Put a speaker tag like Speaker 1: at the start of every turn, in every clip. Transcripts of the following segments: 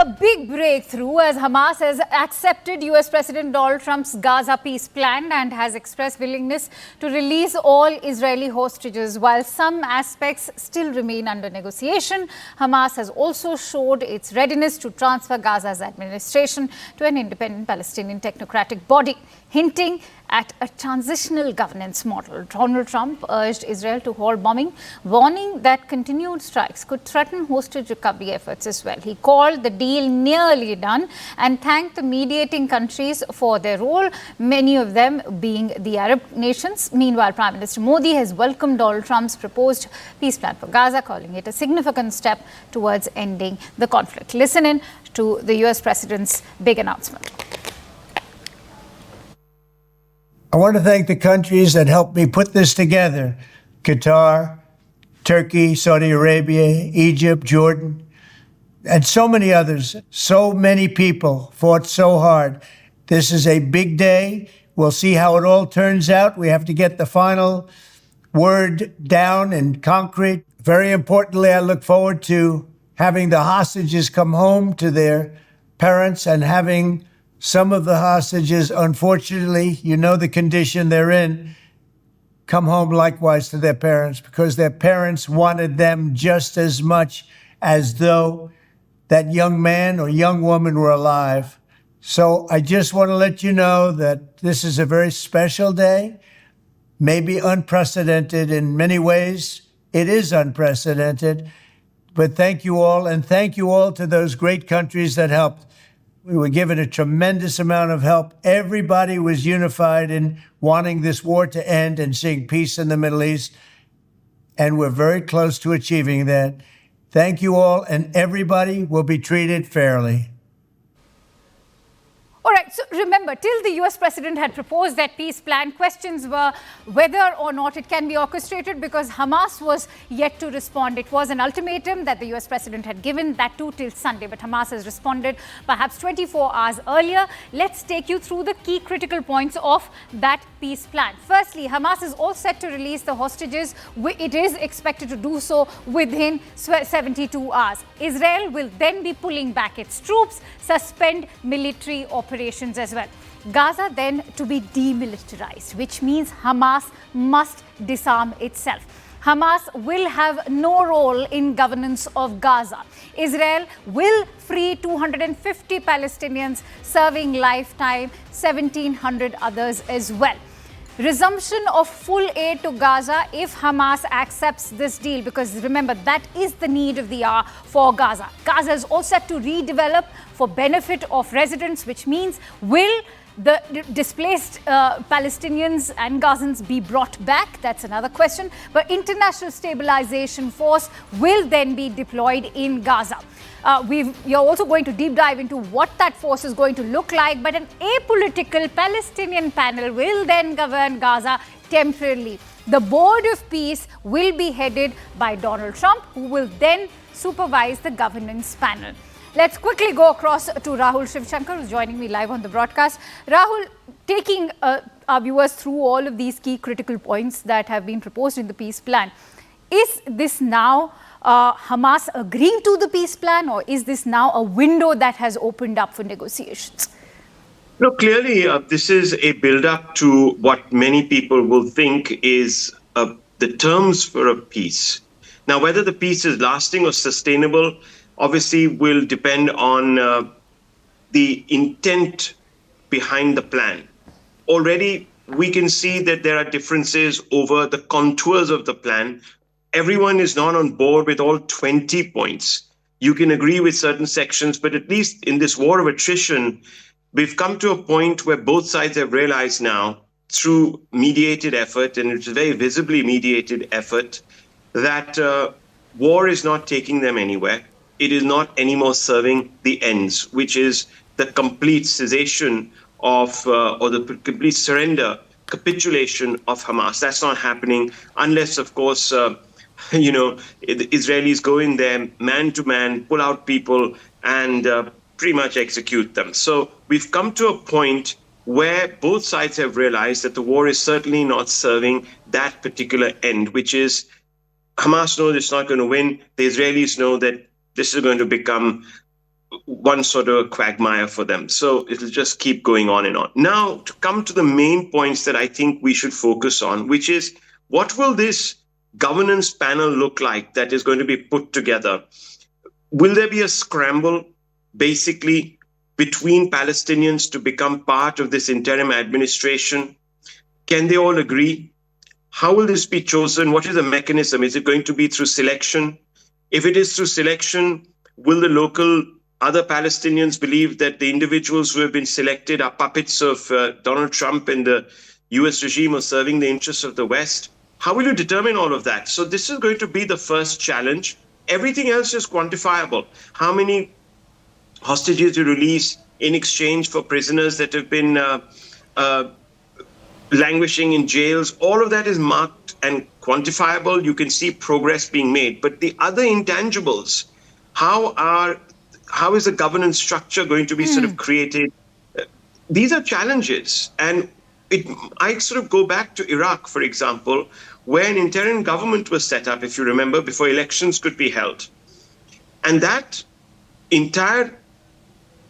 Speaker 1: A big breakthrough as Hamas has accepted US President Donald Trump's Gaza peace plan and has expressed willingness to release all Israeli hostages. While some aspects still remain under negotiation, Hamas has also showed its readiness to transfer Gaza's administration to an independent Palestinian technocratic body, hinting at a transitional governance model. Donald Trump urged Israel to halt bombing, warning that continued strikes could threaten hostage recovery efforts as well. He called the deal nearly done and thanked the mediating countries for their role, many of them being the Arab nations. Meanwhile, Prime Minister Modi has welcomed Donald Trump's proposed peace plan for Gaza, calling it a significant step towards ending the conflict. Listen in to the US President's big announcement.
Speaker 2: I want to thank the countries that helped me put this together: Qatar, Turkey, Saudi Arabia, Egypt, Jordan, and so many others. So many people fought so hard. This is a big day. We'll see how it all turns out. We have to get the final word down and concrete. Very importantly, I look forward to having the hostages come home to their parents and having some of the hostages, unfortunately, you know the condition they're in, come home likewise to their parents, because their parents wanted them just as much as though that young man or young woman were alive. So I just want to let you know that this is a very special day, maybe unprecedented in many ways. It is unprecedented, but thank you all, and thank you all to those great countries that helped. We were given a tremendous amount of help. Everybody was unified in wanting this war to end and seeing peace in the Middle East. And we're very close to achieving that. Thank you all, and everybody will be treated fairly.
Speaker 1: All right, so remember, till the US president had proposed that peace plan, questions were whether or not it can be orchestrated, because Hamas was yet to respond. It was an ultimatum that the US president had given, that too till Sunday, but Hamas has responded perhaps 24 hours earlier. Let's take you through the key critical points of that peace plan. Firstly, Hamas is all set to release the hostages. It is expected to do so within 72 hours. Israel will then be pulling back its troops, suspend military operations as well. Gaza then to be demilitarized, which means Hamas must disarm itself. Hamas will have no role in governance of Gaza. Israel will free 250 Palestinians, serving lifetime 1,700 others as well. Resumption of full aid to Gaza if Hamas accepts this deal, because remember, that is the need of the hour for Gaza. Gaza is all set to redevelop for benefit of residents, which means will the displaced Palestinians and Gazans be brought back? That's another question. But international stabilization force will then be deployed in Gaza. You're also going to deep dive into what that force is going to look like, but an apolitical Palestinian panel will then govern Gaza temporarily. The Board of Peace will be headed by Donald Trump, who will then supervise the governance panel. Let's quickly go across to Rahul Shivshankar, who's joining me live on the broadcast. Rahul, taking our viewers through all of these key critical points that have been proposed in the peace plan, is this now Hamas agreeing to the peace plan, or is this now a window that has opened up for negotiations?
Speaker 3: No, clearly this is a build-up to what many people will think is the terms for a peace. Now, whether the peace is lasting or sustainable obviously will depend on the intent behind the plan. Already, we can see that there are differences over the contours of the plan. Everyone is not on board with all 20 points. You can agree with certain sections, but at least in this war of attrition, we've come to a point where both sides have realized now, through mediated effort, and it's a very visibly mediated effort, that war is not taking them anywhere. It is not anymore serving the ends, which is the complete cessation of, or the complete surrender, capitulation of Hamas. That's not happening unless, of course, the Israelis go in there man to man, pull out people, and pretty much execute them. So we've come to a point where both sides have realized that the war is certainly not serving that particular end, which is Hamas knows it's not going to win. The Israelis know that this is going to become one sort of a quagmire for them. So it'll just keep going on and on. Now, to come to the main points that I think we should focus on, which is what will this governance panel look like that is going to be put together? Will there be a scramble, basically, between Palestinians to become part of this interim administration? Can they all agree? How will this be chosen? What is the mechanism? Is it going to be through selection? If it is through selection, will the local other Palestinians believe that the individuals who have been selected are puppets of Donald Trump and the US regime or serving the interests of the West? How will you determine all of that? So this is going to be the first challenge. Everything else is quantifiable. How many hostages you release in exchange for prisoners that have been languishing in jails, all of that is marked and quantifiable. You can see progress being made. But the other intangibles, how is the governance structure going to be sort of created? These are challenges. And I sort of go back to Iraq, for example, where an interim government was set up, if you remember, before elections could be held. And that entire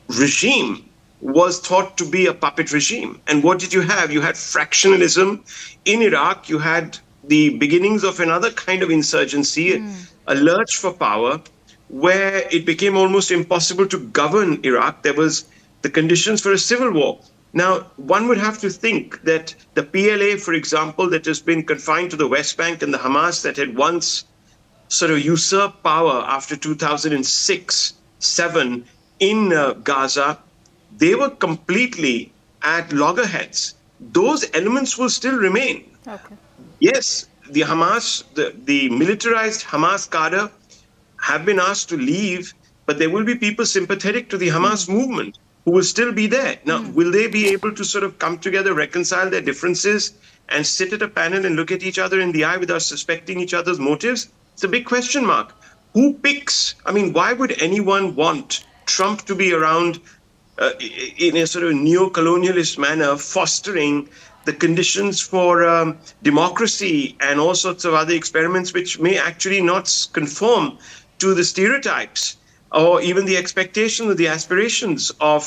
Speaker 3: regime was thought to be a puppet regime. And what did you have? You had fractionalism in Iraq. You had the beginnings of another kind of insurgency, a lurch for power, where it became almost impossible to govern Iraq. There was the conditions for a civil war. Now, one would have to think that the PLA, for example, that has been confined to the West Bank, and the Hamas that had once sort of usurped power after 2006-7 in Gaza, they were completely at loggerheads. Those elements will still remain.
Speaker 1: Okay.
Speaker 3: Yes, the Hamas, the militarized Hamas cadre have been asked to leave, but there will be people sympathetic to the Hamas movement who will still be there. Now, will they be able to sort of come together, reconcile their differences, and sit at a panel and look at each other in the eye without suspecting each other's motives? It's a big question mark. Who picks? I mean, why would anyone want Trump to be around in a sort of neo-colonialist manner, fostering the conditions for democracy and all sorts of other experiments which may actually not conform to the stereotypes or even the expectations or the aspirations of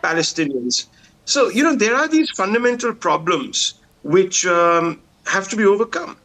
Speaker 3: Palestinians? So, you know, there are these fundamental problems which have to be overcome.